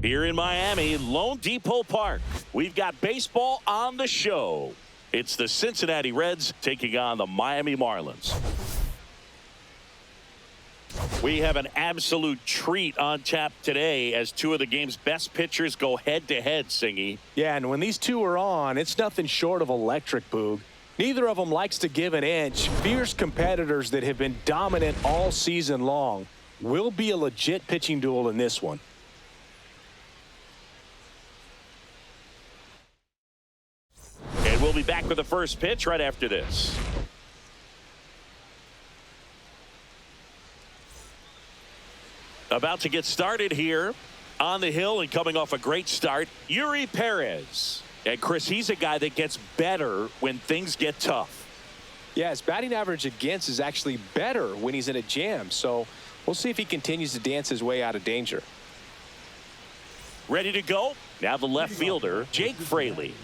Here in Miami, Lone Depot Park, we've got baseball on the show. It's the Cincinnati Reds taking on the Miami Marlins. We have an absolute treat on tap today as two of the game's best pitchers go head-to-head, Singy. Yeah, and when these two are on, it's nothing short of electric, Boog. Neither of them likes to give an inch. Fierce competitors that have been dominant all season long. Will be a legit pitching duel in this one. And we'll be back with the first pitch right after this. About to get started here on the hill and coming off a great start, Yuri Perez. And Chris, he's a guy that gets better when things get tough. Yeah, his batting average against is actually better when he's in a jam. So we'll see if he continues to dance his way out of danger. Ready to go? Now the left fielder, Jake Fraley.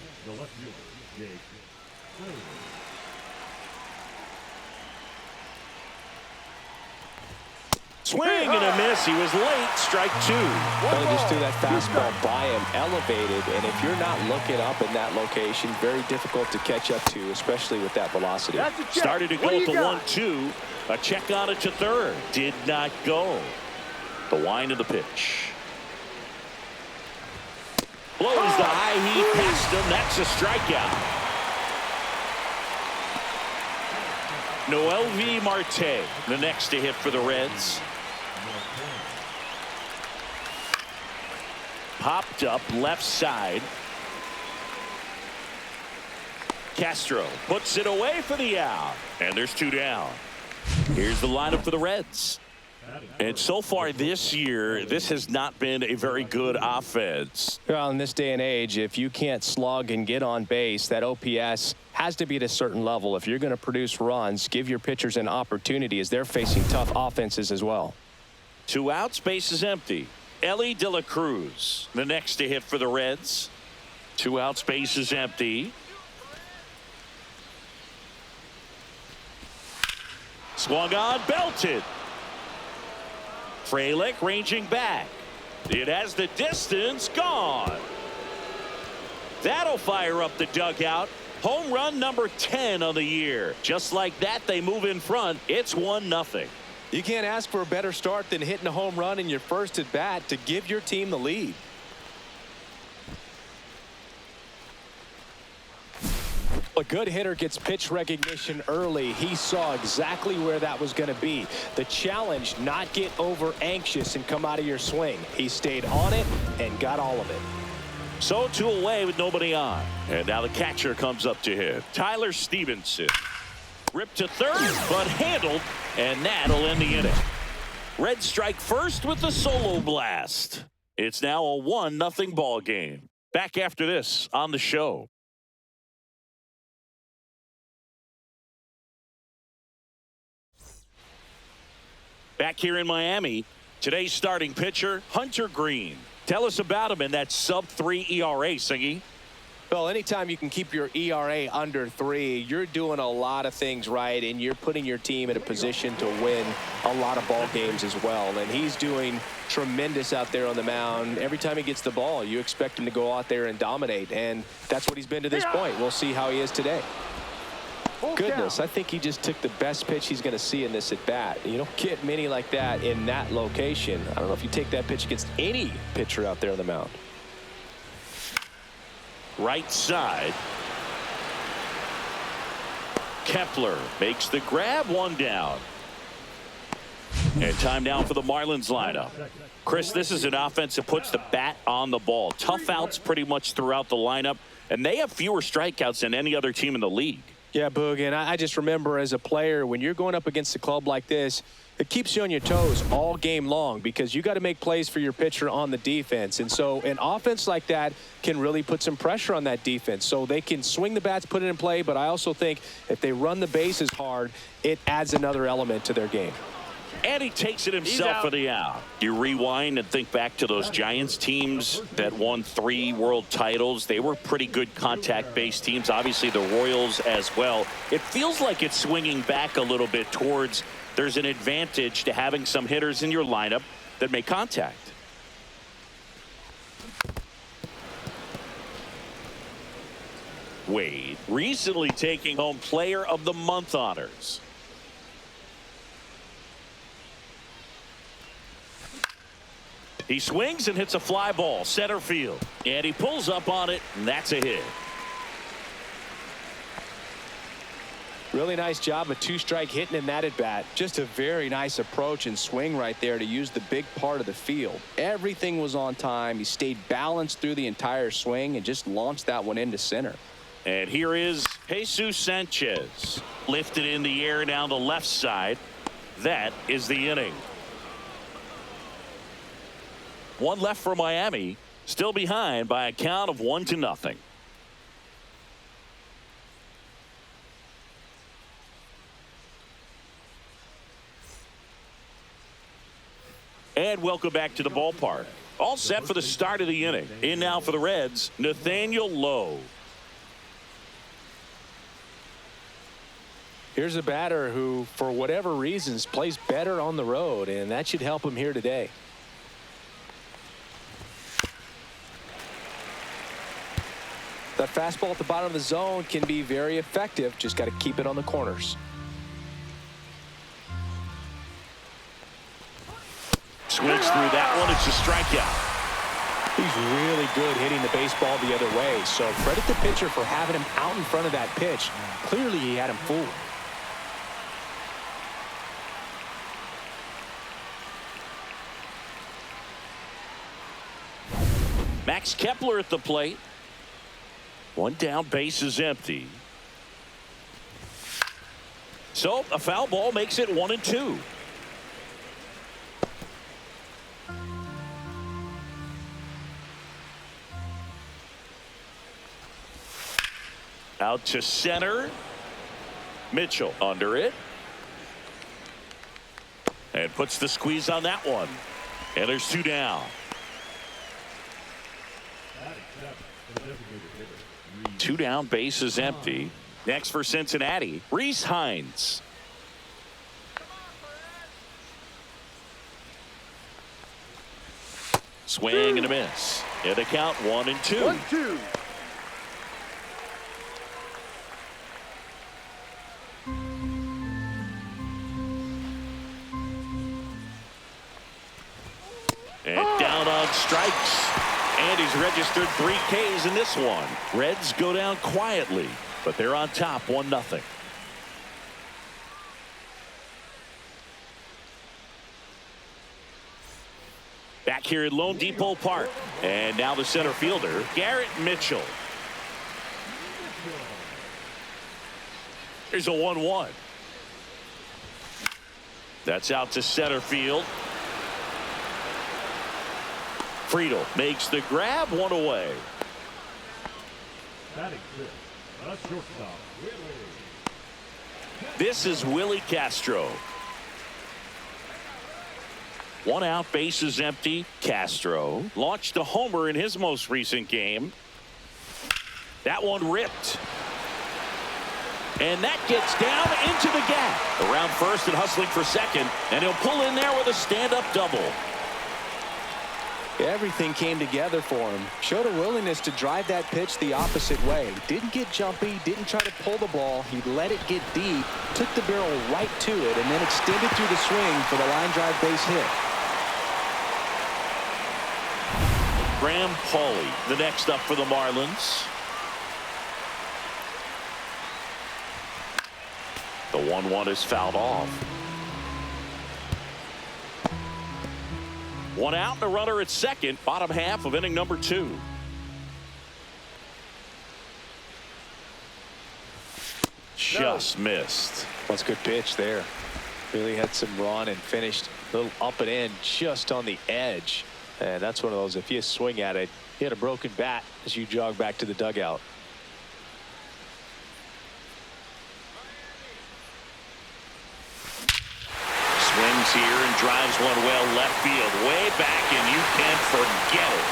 Swing and a miss. He was late. Strike two. Well, he just threw that fastball by him, elevated, and if you're not looking up in that location, very difficult to catch up to, especially with that velocity. Started to go to 1-2. A check on it to third. Did not go. The wind of the pitch. Blows the high heat past him. That's a strikeout. Noelvi Marte, the next to hit for the Reds. Popped up left side. Castro puts it away for the out. And there's two down. Here's the lineup for the Reds. And so far this year, this has not been a very good offense. Well, in this day and age, if you can't slug and get on base, that OPS has to be at a certain level. If you're going to produce runs, give your pitchers an opportunity as they're facing tough offenses as well. 2 outs, base is empty. Ellie De La Cruz, the next to hit for the Reds. 2 outs, base is empty. Swung on, belted. Frelick ranging back. It has the distance, gone. That'll fire up the dugout. Home run number 10 on the year. Just like that, they move in front. It's 1-0. You can't ask for a better start than hitting a home run in your first at bat to give your team the lead. A good hitter gets pitch recognition early. He saw exactly where that was going to be. The challenge, not get over anxious and come out of your swing. He stayed on it and got all of it. So 2 away with nobody on. And now the catcher comes up to hit. Tyler Stevenson. Ripped to third, but handled, and that'll end the inning. Reds strike first with the solo blast. It's now a 1-0 ball game. Back after this on the show. Back here in Miami, today's starting pitcher, Hunter Green. Tell us about him in that sub-3 ERA, Singy. Well, anytime you can keep your ERA under 3, you're doing a lot of things right, and you're putting your team in a position to win a lot of ball games as well. And he's doing tremendous out there on the mound. Every time he gets the ball, you expect him to go out there and dominate, and that's what he's been to this point. We'll see how he is today. Goodness, I think he just took the best pitch he's going to see in this at bat. You don't get many like that in that location. I don't know if you take that pitch against any pitcher out there on the mound. Right side. Kepler makes the grab, 1 down. And time now for the Marlins lineup. Chris, this is an offense that puts the bat on the ball. Tough outs pretty much throughout the lineup, and they have fewer strikeouts than any other team in the league. Yeah, Boog, and I just remember as a player, when you're going up against a club like this, it keeps you on your toes all game long because you got to make plays for your pitcher on the defense. And so an offense like that can really put some pressure on that defense. So they can swing the bats, put it in play, but I also think if they run the bases hard, it adds another element to their game. And he takes it himself for the out. You rewind and think back to those Giants teams that won 3 world titles. They were pretty good contact-based teams. Obviously, the Royals as well. It feels like it's swinging back a little bit towards there's an advantage to having some hitters in your lineup that make contact. Wade recently taking home Player of the Month honors. He swings and hits a fly ball center field, and he pulls up on it, and that's a hit. Really nice job of two-strike hitting in that at bat. Just a very nice approach and swing right there to use the big part of the field. Everything was on time. He stayed balanced through the entire swing and just launched that one into center. And here is Jesus Sanchez, lifted in the air down the left side. That is the inning. One left for Miami, still behind by a count of 1-0. And welcome back to the ballpark. All set for the start of the inning. In now for the Reds, Nathaniel Lowe. Here's a batter who, for whatever reasons, plays better on the road, and that should help him here today. That fastball at the bottom of the zone can be very effective. Just got to keep it on the corners. Swings through that one. It's a strikeout. He's really good hitting the baseball the other way. So credit the pitcher for having him out in front of that pitch. Clearly he had him fooled. Max Kepler at the plate. One down, base is empty. So a foul ball makes it 1-2. Out to center. Mitchell under it. And puts the squeeze on that one. And there's 2 down. 2 down, base is empty. Next for Cincinnati, Rhys Hines. Swing and a miss. And a count 1-2. 1-2. And down on strikes. And he's registered 3 Ks in this one. Reds go down quietly, but they're on top 1-0. Back here at Lone Depot Park. And now the center fielder, Garrett Mitchell. Here's a 1-1. That's out to center field. Friedel makes the grab, 1 away. This is Willie Castro. 1 out, base is empty. Castro launched a homer in his most recent game. That one ripped. And that gets down into the gap. Around first and hustling for second. And he'll pull in there with a stand-up double. Everything came together for him. Showed a willingness to drive that pitch the opposite way. Didn't get jumpy, didn't try to pull the ball. He let it get deep, took the barrel right to it, and then extended through the swing for the line drive base hit. Graham Pauley, the next up for the Marlins. The 1-1 is fouled off. 1 out and a runner at second, bottom half of inning number 2. Just missed. That's a good pitch there. Really had some run and finished a little up and in just on the edge. And that's one of those, if you swing at it, you had a broken bat as you jog back to the dugout. Swings here and drives one well left field, way back, and you can't forget it.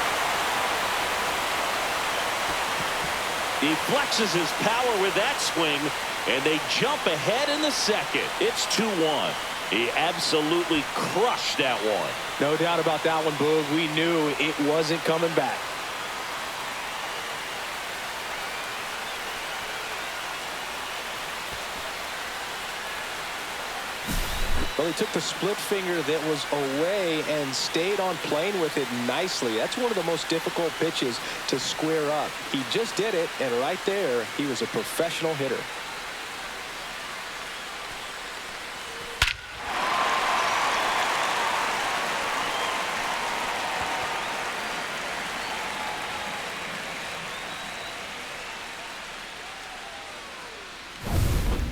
He flexes his power with that swing, and they jump ahead in the second. It's 2-1. He absolutely crushed that one. No doubt about that one, Boog. We knew it wasn't coming back. Well, he took the split finger that was away and stayed on plane with it nicely. That's one of the most difficult pitches to square up. He just did it, and right there, he was a professional hitter.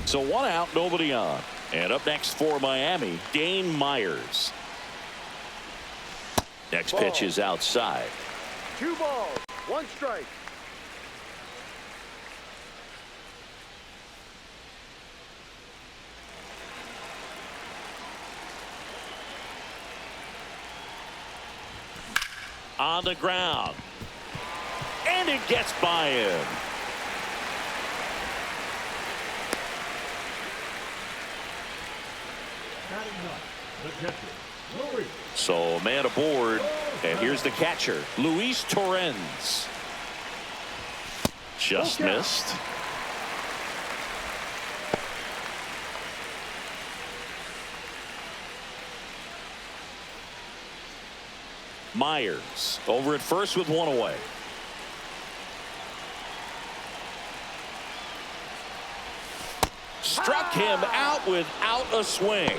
So 1 out, nobody on. And up next for Miami, Dane Myers. Next pitch is outside. 2 balls, 1 strike. On the ground. And it gets by him. So a man aboard, and here's the catcher, Luis Torrens. Just missed. Myers over at first with 1 away. Struck him out without a swing.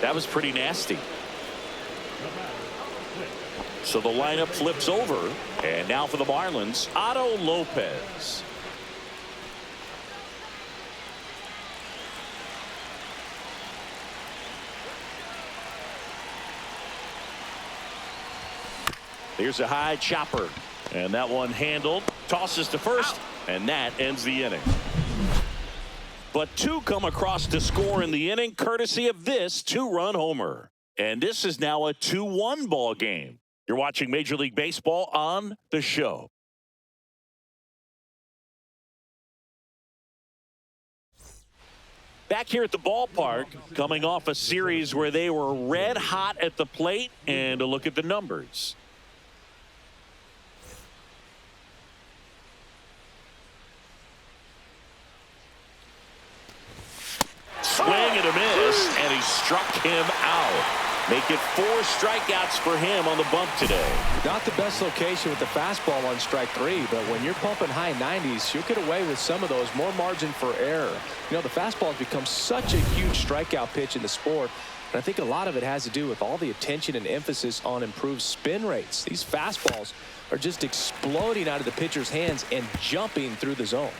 That was pretty nasty. So the lineup flips over, and now for the Marlins, Otto Lopez. Here's a high chopper, and that one handled, tosses to first, and that ends the inning. But 2 come across to score in the inning, courtesy of this 2-run homer. And this is now a 2-1 ball game. You're watching Major League Baseball on The Show. Back here at the ballpark, coming off a series where they were red hot at the plate, and a look at the numbers. Swing and a miss, and he struck him out. Make it 4 strikeouts for him on the bump today. Not the best location with the fastball on strike 3, but when you're pumping high 90s, you'll get away with some of those. More margin for error. You know, the fastball has become such a huge strikeout pitch in the sport, and I think a lot of it has to do with all the attention and emphasis on improved spin rates. These fastballs are just exploding out of the pitcher's hands and jumping through the zone.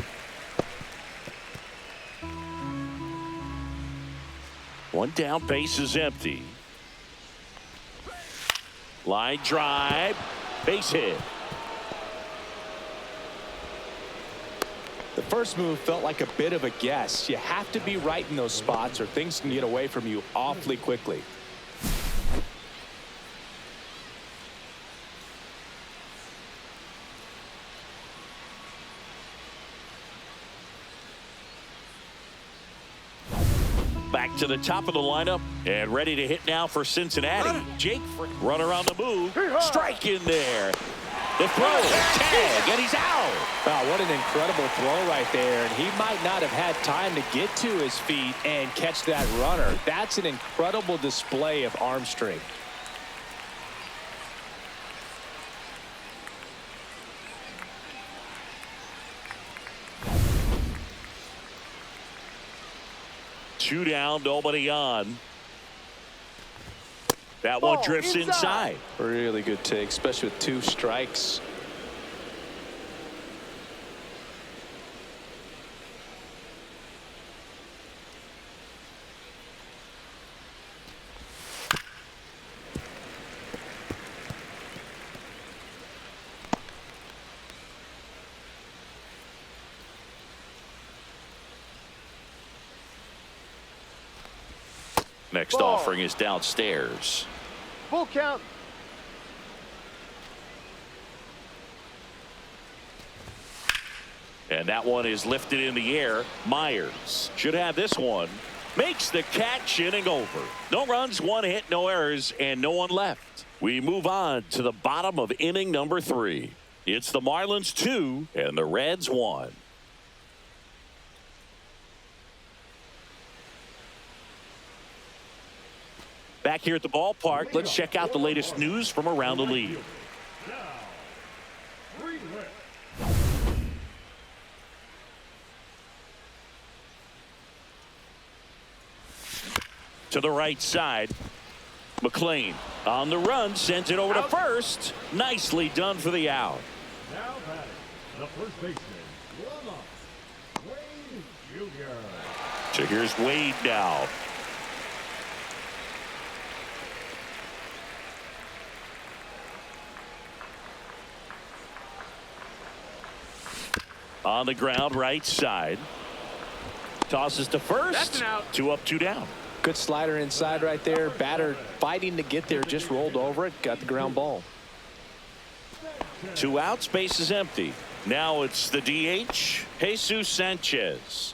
One down, base is empty. Line drive, base hit. The first move felt like a bit of a guess. You have to be right in those spots or things can get away from you awfully quickly. Back to the top of the lineup and ready to hit now for Cincinnati. Jake, runner on the move, strike in there. The throw, tag, and he's out. Wow, what an incredible throw right there. And he might not have had time to get to his feet and catch that runner. That's an incredible display of arm strength. Two down, nobody on. That one drifts inside. Really good take, especially with 2 strikes. Next offering is downstairs. Full count. And that one is lifted in the air. Myers should have this one. Makes the catch, inning over. No runs, 1 hit, no errors, and no one left. We move on to the bottom of inning number 3. It's the Marlins 2 and the Reds 1. Back here at the ballpark, let's check out the latest news from around the league. To the right side, McLean on the run, sends it over to first. Nicely done for the out. Now batting, the first baseman, Wade Jr. So here's Wade now. On the ground, right side. Tosses to first. That's an out. 2 up, 2 down. Good slider inside right there. Batter fighting to get there, just rolled over it, got the ground ball. 2 outs, base is empty. Now it's the DH, Jesus Sanchez.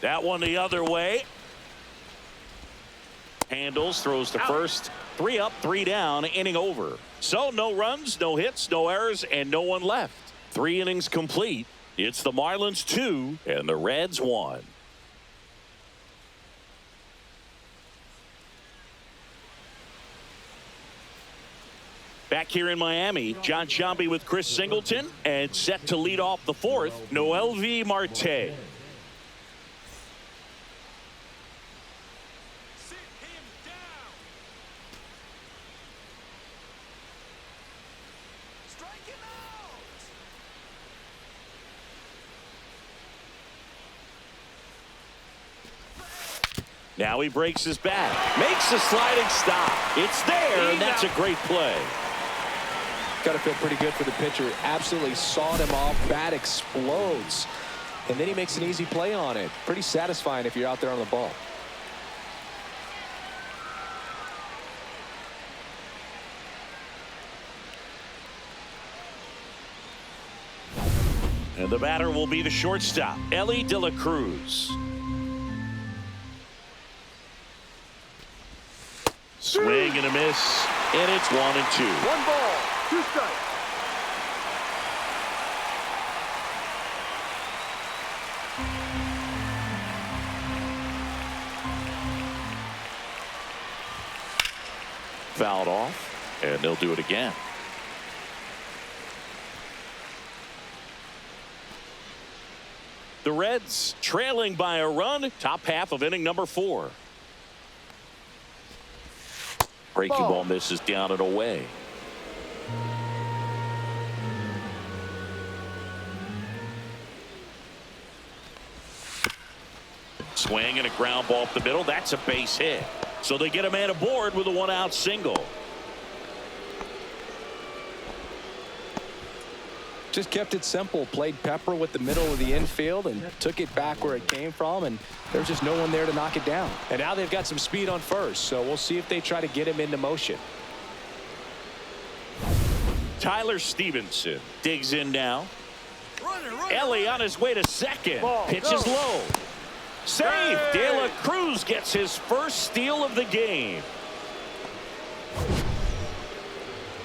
That one the other way. Handles, throws to first. 3 up, 3 down, inning over. So no runs, no hits, no errors, and no one left. 3 innings complete. It's the Marlins 2 and the Reds 1. Back here in Miami, John Sciambi with Chris Singleton, and set to lead off the 4th, Noelvi Marte. Now he breaks his bat, makes a sliding stop. It's there, and that's a great play. Got to feel pretty good for the pitcher. Absolutely sawed him off. Bat explodes. And then he makes an easy play on it. Pretty satisfying if you're out there on the ball. And the batter will be the shortstop, Ellie De La Cruz. Swing and a miss, and it's 1 and 2. 1 ball, 2 strikes. Fouled off, and they'll do it again. The Reds trailing by a run, top half of inning number 4. Breaking ball misses down and away. Swing and a ground ball up the middle. That's a base hit. So they get a man aboard with a 1-out single. Just kept it simple. Played pepper with the middle of the infield and took it back where it came from, and there's just no one there to knock it down. And now they've got some speed on first, so we'll see if they try to get him into motion. Tyler Stevenson digs in now. Ellie on his way to second. Pitches low. Save. De La Cruz gets his first steal of the game.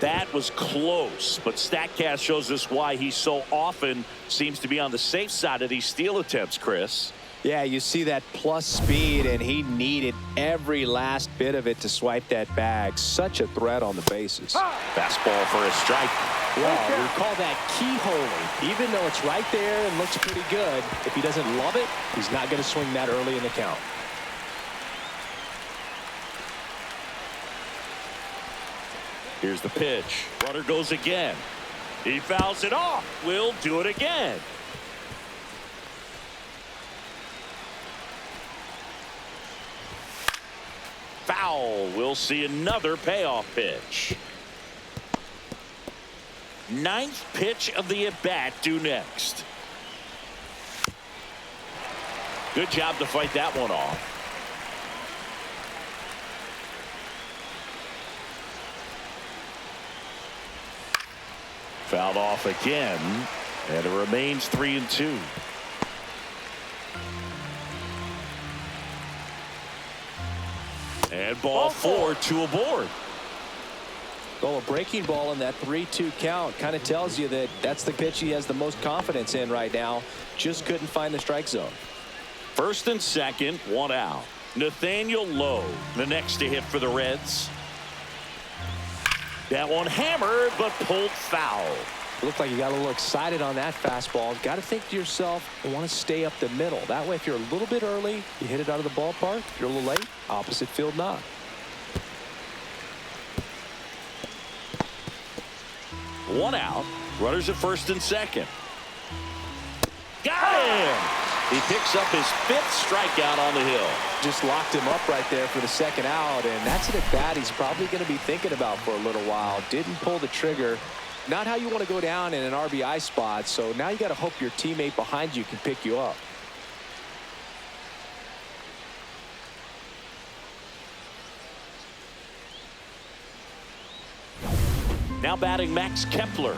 That was close, but StatCast shows us why he so often seems to be on the safe side of these steal attempts, Chris. Yeah, you see that plus speed, and he needed every last bit of it to swipe that bag. Such a threat on the bases. Fastball for a strike. Well, we call that keyholing. Even though it's right there and looks pretty good, if he doesn't love it, he's not going to swing that early in the count. Here's the pitch. Runner goes again. He fouls it off. Will do it again. Foul. We'll see another payoff pitch. 9th pitch of the at-bat due next. Good job to fight that one off. Fouled off again, and it remains 3-2. And ball 4, 2 aboard. Well, a breaking ball in that 3-2 count kind of tells you that that's the pitch he has the most confidence in right now. Just couldn't find the strike zone. First and second, one out. Nathaniel Lowe, the next to hit for the Reds. That one hammered, but pulled foul. Looked like you got a little excited on that fastball. Got to think to yourself, I want to stay up the middle. That way, if you're a little bit early, you hit it out of the ballpark. If you're a little late, opposite field knock. One out. Runners at first and second. Got him! He picks up his 5th strikeout on the hill. Just locked him up right there for the second out, and that's an at-bat he's probably going to be thinking about for a little while. Didn't pull the trigger. Not how you want to go down in an RBI spot, so now you got to hope your teammate behind you can pick you up. Now batting Max Kepler.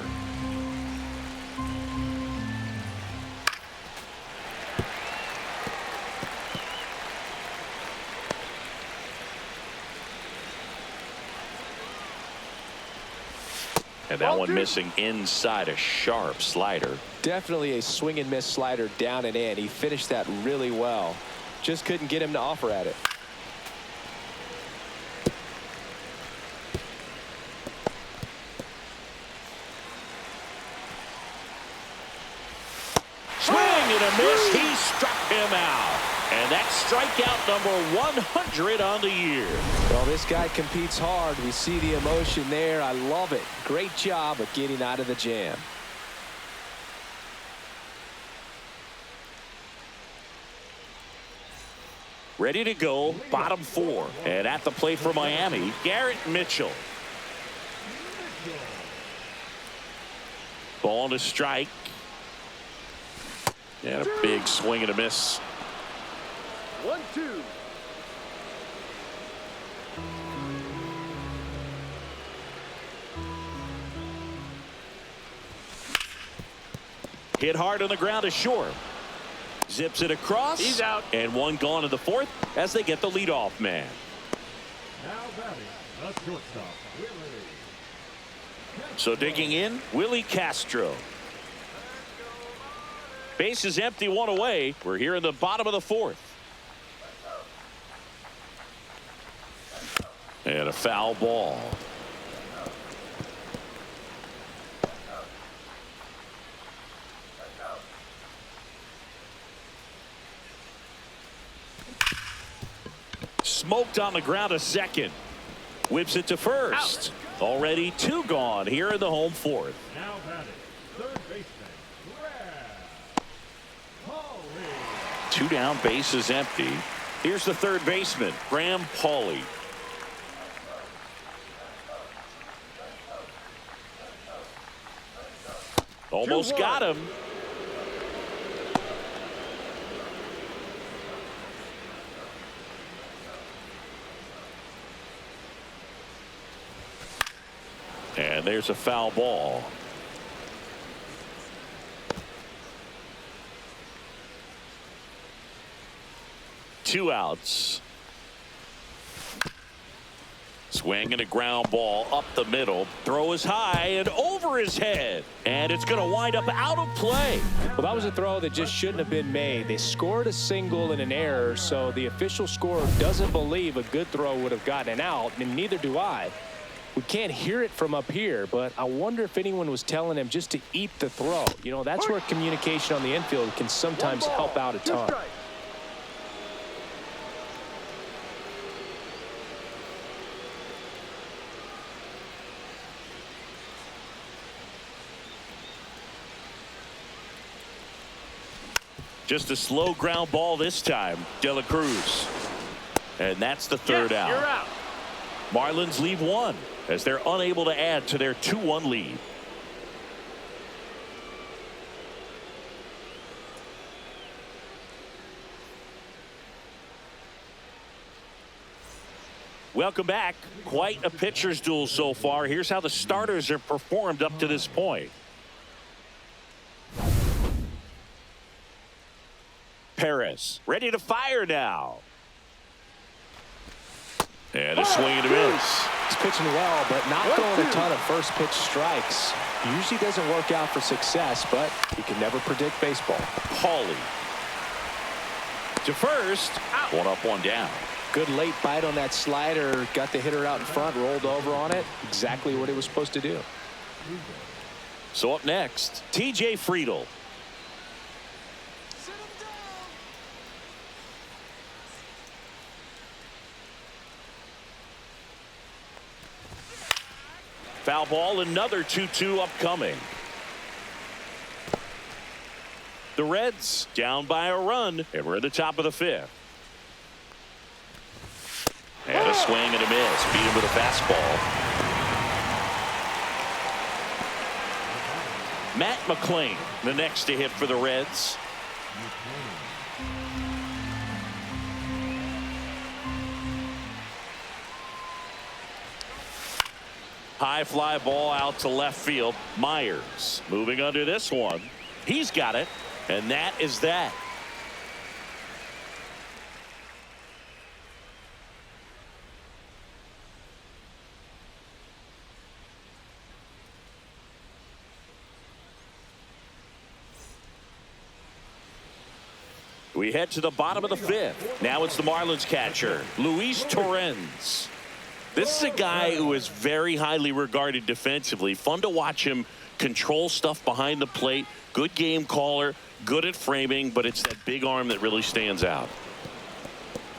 And that one missing inside, a sharp slider. Definitely a swing and miss slider down and in. He finished that really well. Just couldn't get him to offer at it. Swing and a miss. He struck him out. And that's strikeout number 100 on the year. Well, this guy competes hard. We see the emotion there. I love it. Great job of getting out of the jam. Ready to go, bottom 4. And at the plate for Miami, Garrett Mitchell. Ball to strike. And a big swing and a miss. 1-2. Hit hard on the ground to short. Zips it across. He's out. And one gone in the 4th as they get the leadoff man. Now batting, the shortstop, Willie. So digging in, Willie Castro. Base is empty, one away. We're here in the bottom of the 4th. And a foul ball. Smoked on the ground to second. Whips it to first. Already 2 gone here in the home 4th. Now batting, third baseman, Paulie. 2 down, base is empty. Here's the third baseman, Graham Paulie. Almost got him. And there's a foul ball. Two outs. Swing and a ground ball up the middle. Throw is high and over his head. And it's going to wind up out of play. Well, that was a throw that just shouldn't have been made. They scored a single and an error, so the official scorer doesn't believe a good throw would have gotten an out, and neither do I. We can't hear it from up here, but I wonder if anyone was telling him just to eat the throw. You know, that's where communication on the infield can sometimes help out a ton. Just a slow ground ball this time. De La Cruz. And that's the third out. You're out. Marlins leave 1 as they're unable to add to their 2-1 lead. Welcome back. Quite a pitcher's duel so far. Here's how the starters have performed up to this point. Perez ready to fire now. And a swing and a miss. He's pitching well, but not throwing a ton of first pitch strikes. Usually doesn't work out for success, but you can never predict baseball. Pauly to first. One up, one down. Good late bite on that slider. Got the hitter out in front, rolled over on it. Exactly what it was supposed to do. So up next, TJ Friedl. Foul ball, another 2-2 upcoming. The Reds down by a run, and we're at the top of the fifth. And a swing and a miss. Beat him with a fastball. Matt McClain, the next to hit for the Reds. High fly ball out to left field. Myers moving under this one. He's got it, and that is that. We head to the bottom of the fifth. Now it's the Marlins catcher, Luis Torrens. This is a guy who is very highly regarded defensively. Fun to watch him control stuff behind the plate. Good game caller, good at framing, but it's that big arm that really stands out.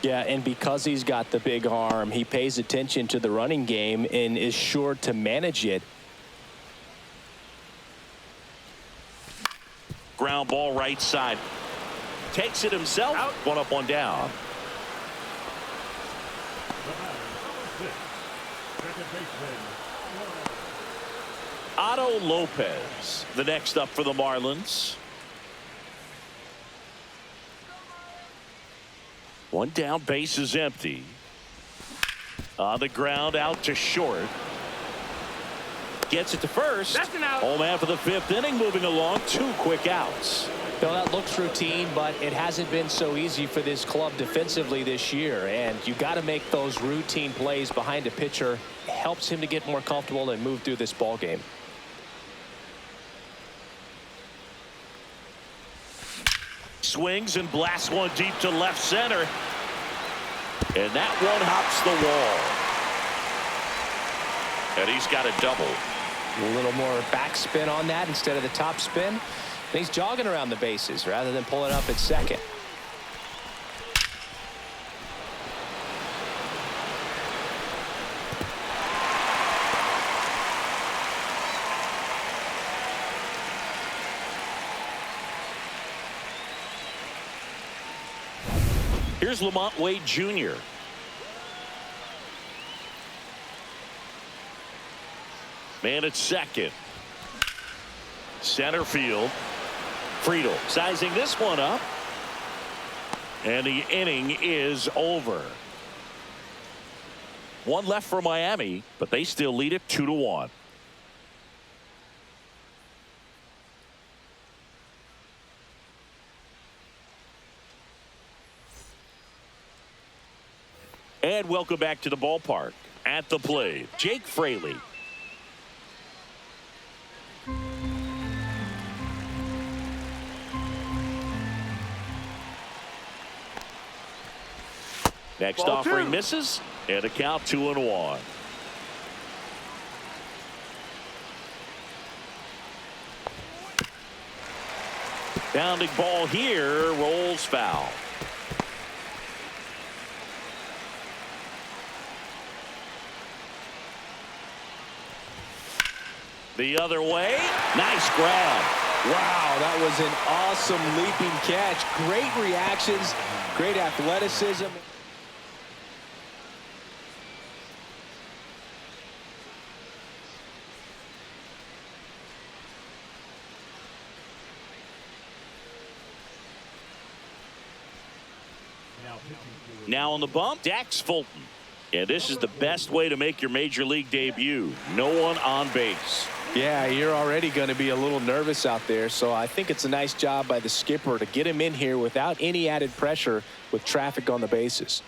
Yeah, and because he's got the big arm, he pays attention to the running game and is sure to manage it. Ground ball right side. Takes it himself. Out. One up, one down. Otto Lopez, the next up for the Marlins. One down, base is empty. On the ground, out to short. Gets it to first. That's an out. Home after the fifth inning, moving along. 2 quick outs. Well, that looks routine, but it hasn't been so easy for this club defensively this year. And you got to make those routine plays behind a pitcher. It helps him to get more comfortable and move through this ball game. Swings and blasts one deep to left center. And that one hops the wall. And he's got a double. A little more backspin on that instead of the top spin. And he's jogging around the bases rather than pulling up at second. Here's Lamont Wade Jr. Man at second. Center field. Friedl sizing this one up. And the inning is over. One left for Miami, but they still lead it 2-1. And welcome back to the ballpark. At the plate, Jake Fraley. Next Ball offering two. misses, and a count 2-1. Bounding ball here, rolls foul. The other way, nice grab. Wow, that was an awesome leaping catch. Great reactions, great athleticism. Now on the bump, Dax Fulton. And this is the best way to make your major league debut. No one on base. Yeah, you're already going to be a little nervous out there, so I think it's a nice job by the skipper to get him in here without any added pressure with traffic on the bases.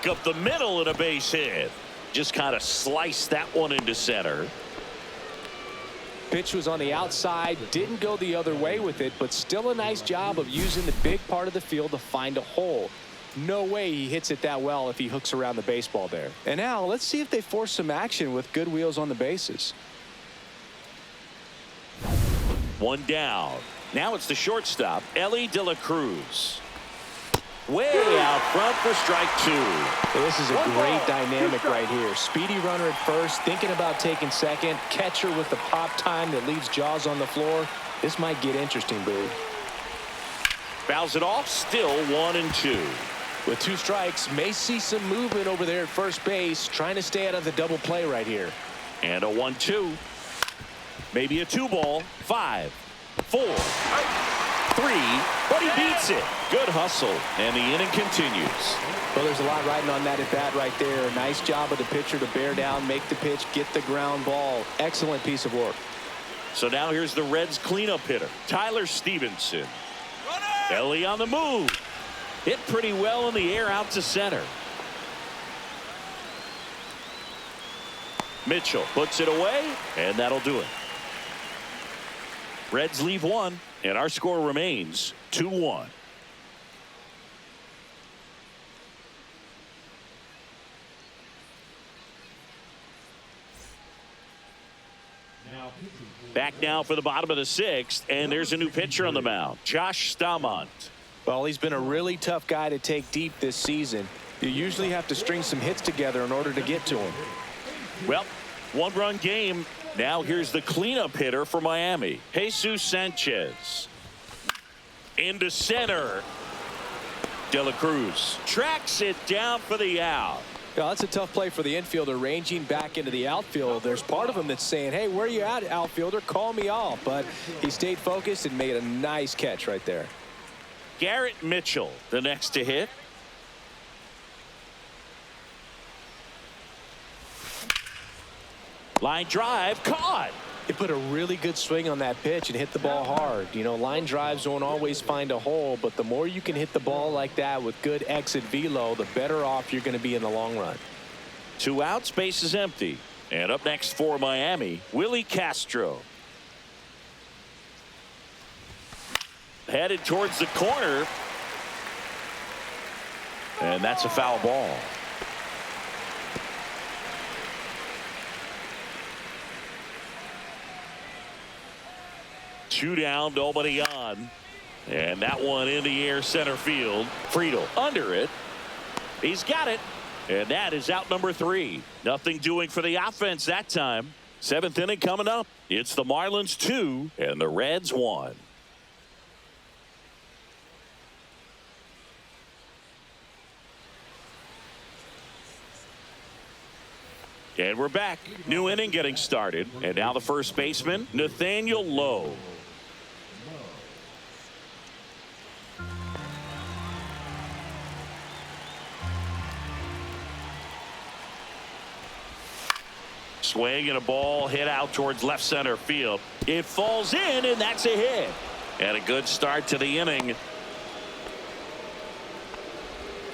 back up the middle and a base hit. Just kind of sliced that one into center. Pitch was on the outside, didn't go the other way with it, but still a nice job of using the big part of the field to find a hole. No way he hits it that well if he hooks around the baseball there. And now let's see if they force some action with good wheels on the bases. One down. Now it's the shortstop, Ellie De La Cruz. Way out front for strike two. Well, this is a great dynamic right here. Speedy runner at first, thinking about taking second. Catcher with the pop time that leaves Jaws on the floor. This might get interesting, Boo. Fouls it off, still 1-2. With 2 strikes, may see some movement over there at first base, trying to stay out of the double play right here. And a 1-2. Maybe a 2-ball. 5, 4, 3, but he beats it. Good hustle, and the inning continues. Well, there's a lot riding on that at bat right there. Nice job of the pitcher to bear down, make the pitch, get the ground ball. Excellent piece of work. So now here's the Reds cleanup hitter, Tyler Stevenson. Ellie on the move. Hit pretty well in the air out to center. Mitchell puts it away, and that'll do it. Reds leave 1, and our score remains 2-1. Back now for the bottom of the 6th, and there's a new pitcher on the mound, Josh Staumont. Well, he's been a really tough guy to take deep this season. You usually have to string some hits together in order to get to him. Well, 1-run game. Now here's the cleanup hitter for Miami, Jesus Sanchez. Into center. De La Cruz tracks it down for the out. Yeah, that's a tough play for the infielder, ranging back into the outfield. There's part of him that's saying, hey, where are you at, outfielder? Call me off. But he stayed focused and made a nice catch right there. Garrett Mitchell, the next to hit. Line drive, caught. He put a really good swing on that pitch and hit the ball hard. You know, line drives don't always find a hole, but the more you can hit the ball like that with good exit velo, the better off you're going to be in the long run. 2 outs, base is empty. And up next for Miami, Willie Castro. Headed towards the corner. And that's a foul ball. Two down, nobody on. And that one in the air center field. Friedel under it. He's got it. And that is out number 3. Nothing doing for the offense that time. 7th inning coming up. It's the Marlins 2 and the Reds 1. And we're back. New inning getting started. And now the first baseman, Nathaniel Lowe. Swing and a ball hit out towards left center field. It falls in, and that's a hit. And a good start to the inning.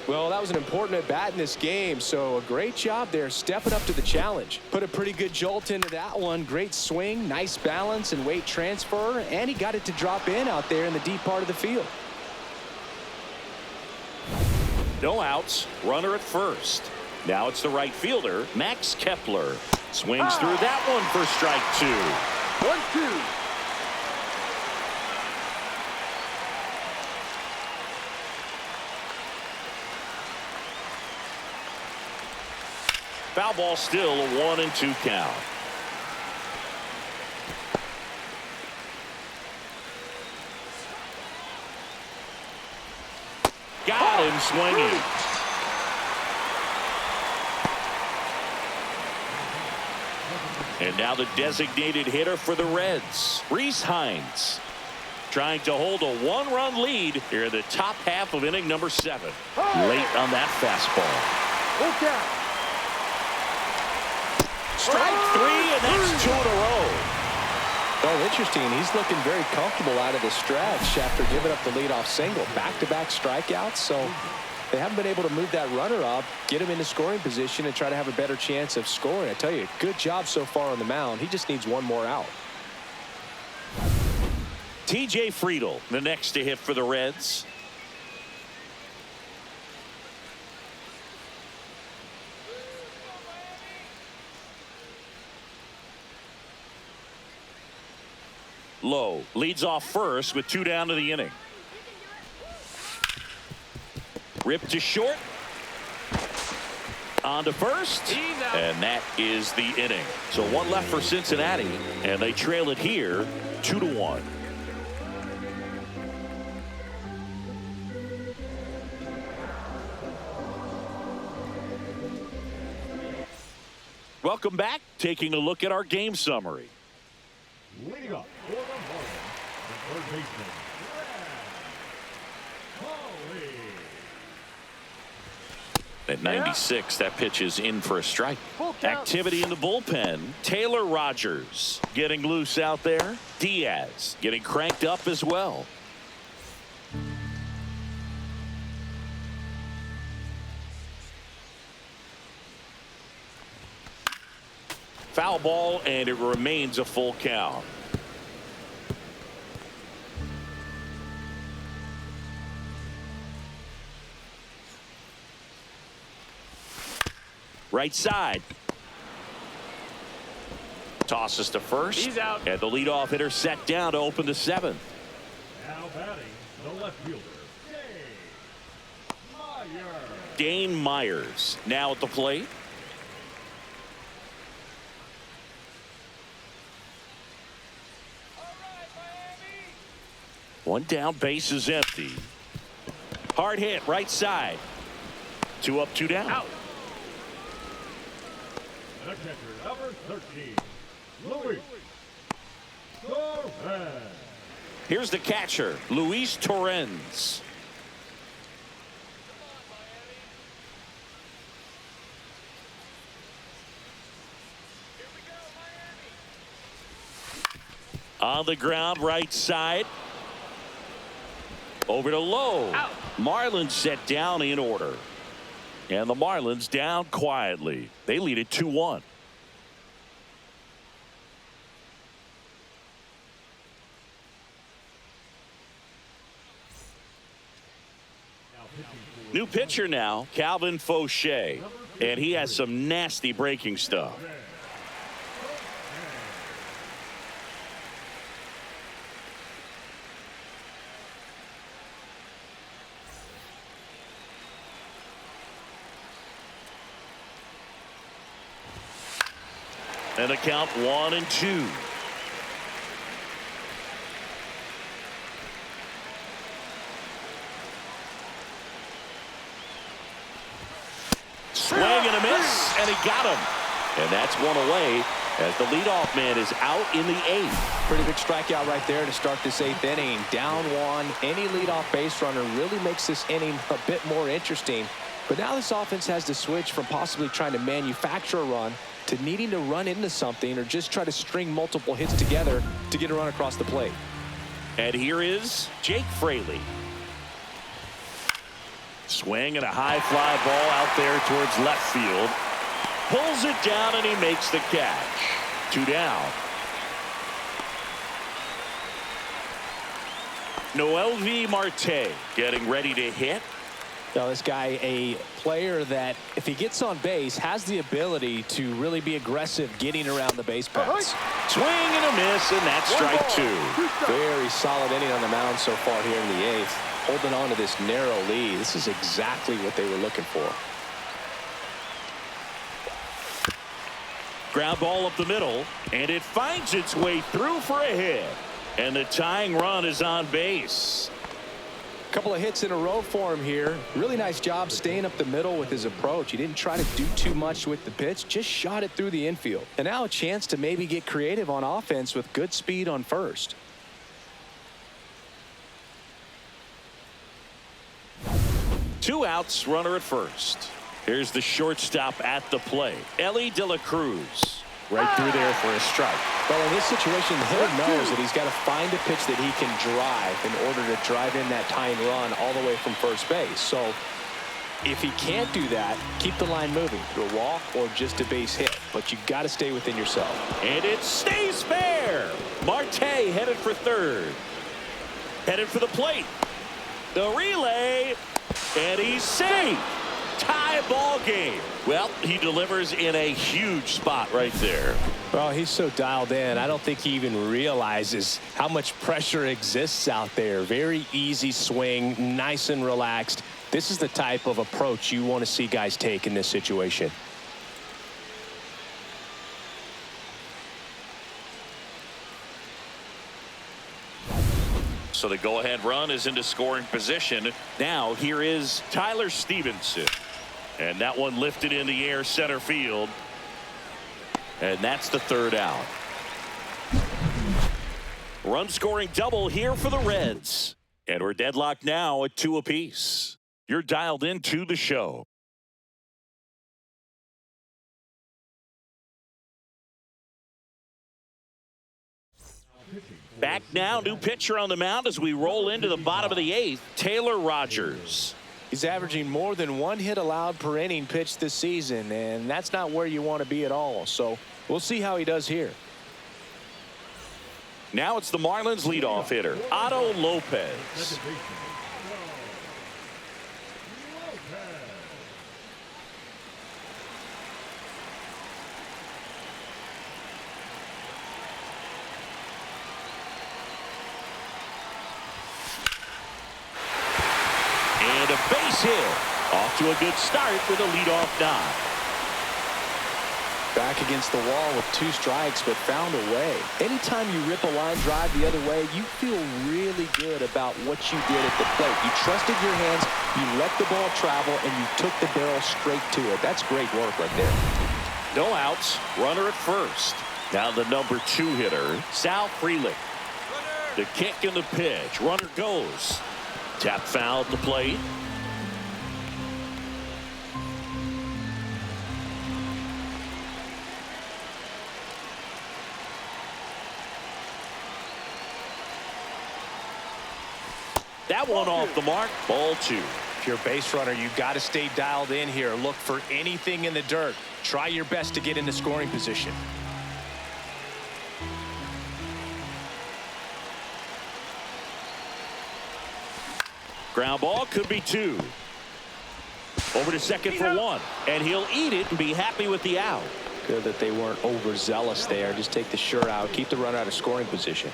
Well, that was an important at bat in this game, so a great job there stepping up to the challenge. Put a pretty good jolt into that one. Great swing, nice balance and weight transfer, and he got it to drop in out there in the deep part of the field. No outs, runner at first. Now it's the right fielder, Max Kepler. Swings through that one for strike 2. 1-2. Foul ball, still a 1-2 count. Got him swinging. And now the designated hitter for the Reds, Rhys Hines, trying to hold a 1-run lead here in the top half of inning number 7. Late on that fastball. Look out. Strike 3, and that's 2 in a row. Oh, interesting. He's looking very comfortable out of the stretch after giving up the leadoff single. Back-to-back strikeouts, so they haven't been able to move that runner up, get him into scoring position, and try to have a better chance of scoring. I tell you, good job so far on the mound. He just needs one more out. TJ Friedl, the next to hit for the Reds. Lowe leads off first with 2 down to the inning. Ripped to short. On to first. And that is the inning. So 1 left for Cincinnati, and they trail it here 2-1. Welcome back. Taking a look at our game summary. Leading up for the Marlins, the third baseman, At 96, that pitch is in for a strike. Activity in the bullpen. Taylor Rogers getting loose out there. Diaz getting cranked up as well. Foul ball, and it remains a full count. Right side. Tosses to first. He's out. And the leadoff hitter set down to open the 7th. now batting the left fielder, Dane Myers now at the plate. One down, base is empty. Hard hit, right side. 2 up, 2 down. Out. The catcher, number 13, Luis Torres. Here's the catcher, Luis Torres. On the ground, right side. Over to Lowe. Out. Marlins set down in order. And the Marlins down quietly. They lead it 2-1. New pitcher now, Calvin Fauché. And he has some nasty breaking stuff. And a count 1-2. Swing and a miss, and he got him. And that's one away as the leadoff man is out in the 8th. Pretty big strikeout right there to start this 8th inning. Down 1. Any leadoff base runner really makes this inning a bit more interesting. But now this offense has to switch from possibly trying to manufacture a run to needing to run into something or just try to string multiple hits together to get a run across the plate. And here is Jake Fraley. Swing and a high fly ball out there towards left field. Pulls it down and he makes the catch. 2 down. Noelvi Marte getting ready to hit. Now this guy, a player that if he gets on base has the ability to really be aggressive getting around the base paths. Swing and a miss, and that's strike 2. Very solid inning on the mound so far here in the 8th. Holding on to this narrow lead. This is exactly what they were looking for. Ground ball up the middle, and it finds its way through for a hit. And the tying run is on base. Couple of hits in a row for him here. Really nice job staying up the middle with his approach. He didn't try to do too much with the pitch, just shot it through the infield. And now a chance to maybe get creative on offense with good speed on first. Two outs, runner at first. Here's the shortstop at the plate, Ellie De La Cruz. Right through there for a strike. Well, in this situation, the hitter knows that he's got to find a pitch that he can drive in order to drive in that tying run all the way from first base. So If he can't do that, keep the line moving through a walk or just a base hit. But you got to stay within yourself. And it stays fair. Marte headed for third. Headed for the plate. The relay. And he's safe. Tie ball game. Well, he delivers in a huge spot right there. Well, he's so dialed in. I don't think he even realizes how much pressure exists out there. Very easy swing, nice and relaxed. This is the type of approach you want to see guys take in this situation. So the go-ahead run is into scoring position. Now here is Tyler Stevenson. And that one lifted in the air center field. And that's the third out. Run scoring double here for the Reds. And we're deadlocked now at 2 apiece. You're dialed into the show. Back now, new pitcher on the mound as we roll into the bottom of the 8th, Taylor Rogers. He's averaging more than 1 hit allowed per inning pitched this season, and that's not where you want to be at all. So we'll see how he does here. Now it's the Marlins leadoff hitter, Otto Lopez. And a base hit. Off to a good start with a leadoff nod. Back against the wall with 2 strikes, but found a way. Anytime you rip a line drive the other way, you feel really good about what you did at the plate. You trusted your hands, you let the ball travel, and you took the barrel straight to it. That's great work right there. No outs, runner at first. Now the number 2 hitter, Sal Frelick. The kick and the pitch. Runner goes. Tap foul at the plate. That one off the mark. Ball 2. If you're a base runner, you've got to stay dialed in here. Look for anything in the dirt. Try your best to get into scoring position. Ground ball could be 2. Over to second for 1. And he'll eat it and be happy with the out. Good that they weren't overzealous there. Just take the shirt out. Keep the runner out of scoring position.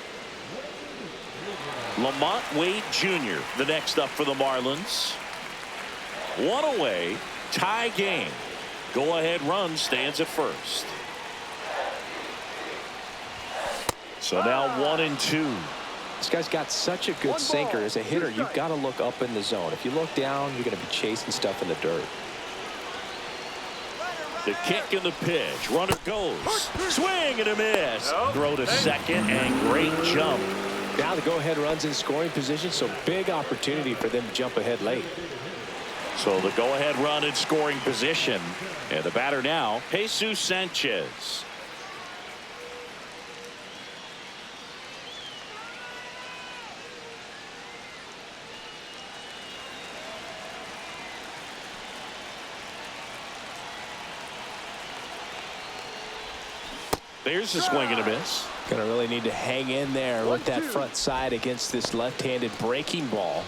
Lamont Wade Jr. the next up for the Marlins. 1 away. Tie game. Go-ahead run stands at first. So now 1 and 2. This guy's got such a good sinker. As a hitter, you've got to look up in the zone. If you look down, you're going to be chasing stuff in the dirt. The kick and the pitch. Runner goes. Swing and a miss. Throw to second and great jump. Now the go-ahead runs in scoring position, so big opportunity for them to jump ahead late. So the go-ahead run in scoring position. And the batter now, Jesus Sanchez. There's a swing and a miss. Gonna really need to hang in there with that front side against this left-handed breaking ball.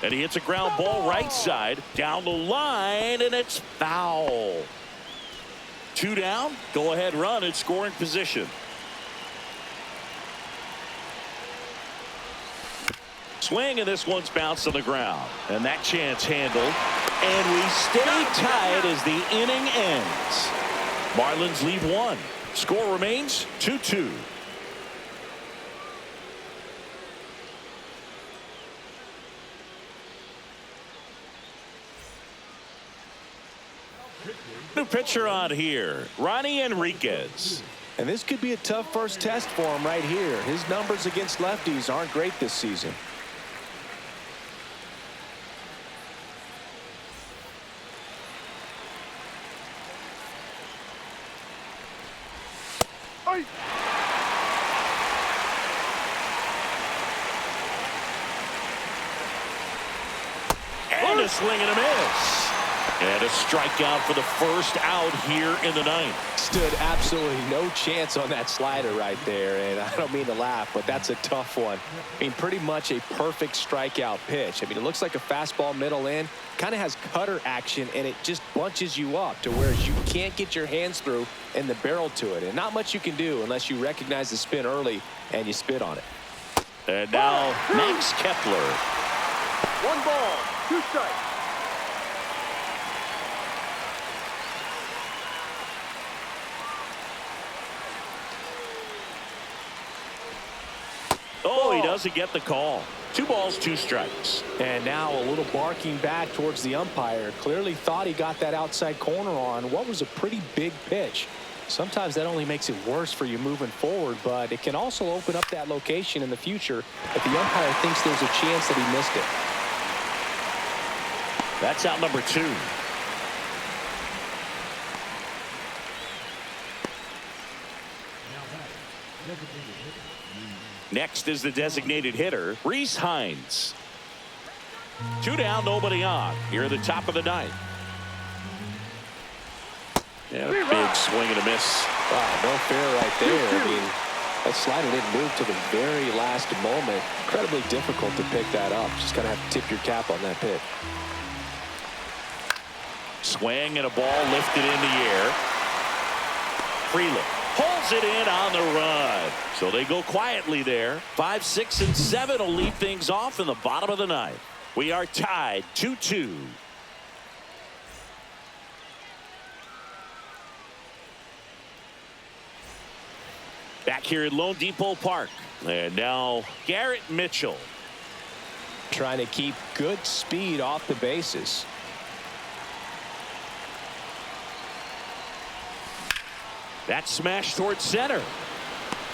And he hits a ground ball right side down the line, and it's foul. 2 down. Go ahead run in scoring position. Swing, and this one's bounced on the ground. And that chance handled. And we stay tied as the inning ends. Marlins lead 1. Score remains 2-2. New pitcher on here, Ronnie Enriquez. And this could be a tough first test for him right here. His numbers against lefties aren't great this season. Strike. And a swing and a miss. And a strikeout for the first out here in the ninth. Stood absolutely no chance on that slider right there, and I don't mean to laugh, but that's a tough one. I mean, pretty much a perfect strikeout pitch. I mean, it looks like a fastball middle in, kind of has cutter action, and it just bunches you up to where you can't get your hands through and the barrel to it, and not much you can do unless you recognize the spin early and you spit on it. And now Max Kepler. 1 ball, 2 strikes. Oh, he doesn't get the call. 2 balls, 2 strikes. And now a little barking back towards the umpire. Clearly thought he got that outside corner on what was a pretty big pitch. Sometimes that only makes it worse for you moving forward, but it can also open up that location in the future if the umpire thinks there's a chance that he missed it. That's out number 2. Next is the designated hitter, Reese Hines. 2 down, nobody on. Here at the top of the ninth. And a big swing and a miss. Wow, no fair right there. I mean, that slider didn't move to the very last moment. Incredibly difficult to pick that up. Just kind of have to tip your cap on that pitch. Swing and a ball lifted in the air. Freeland pulls it in on the run. So they go quietly there. 5, 6, and 7 will lead things off in the bottom of the ninth. We are tied 2-2. Back here at Lone Depot Park. And now Garrett Mitchell. Trying to keep good speed off the bases. That smash towards center.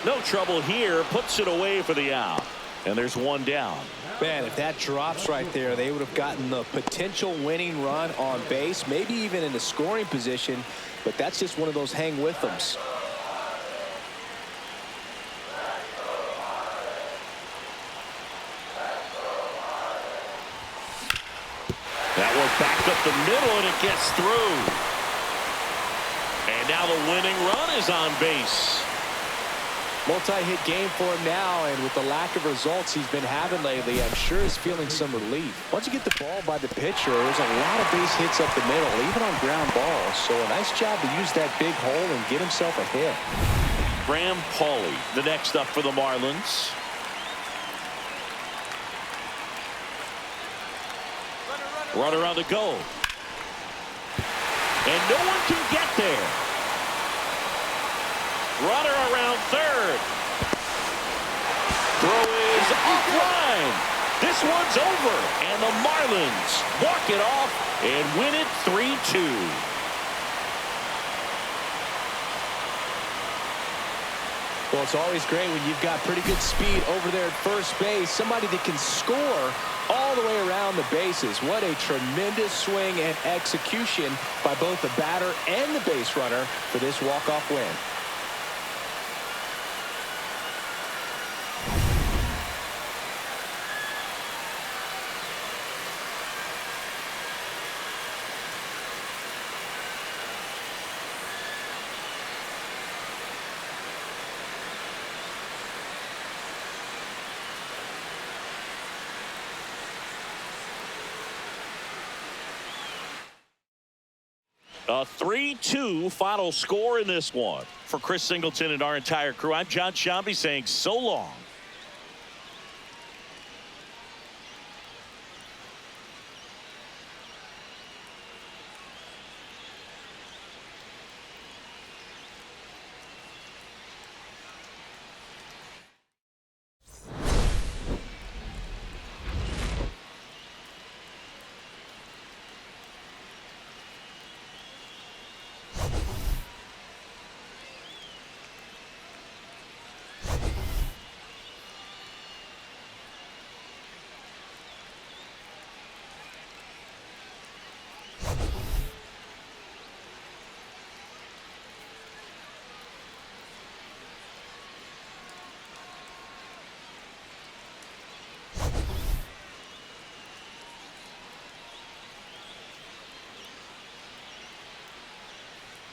No trouble here. Puts it away for the out. And there's 1 down. Man, if that drops right there, they would have gotten the potential winning run on base, maybe even in the scoring position. But that's just one of those hang with thems. That one backed up the middle, and it gets through. And now the winning run is on base. Multi-hit game for him now, and with the lack of results he's been having lately, I'm sure he's feeling some relief. Once you get the ball by the pitcher, there's a lot of base hits up the middle, even on ground balls. So a nice job to use that big hole and get himself a hit. Graham Pauley, the next up for the Marlins. Runner on the go. And no one can get there. Runner around third. Throw is offline. This one's over. And the Marlins walk it off and win it 3-2. Well, it's always great when you've got pretty good speed over there at first base. Somebody that can score all the way around the bases. What a tremendous swing and execution by both the batter and the base runner for this walk-off win. A 3-2 final score in this one. For Chris Singleton and our entire crew, I'm John Shambi saying so long.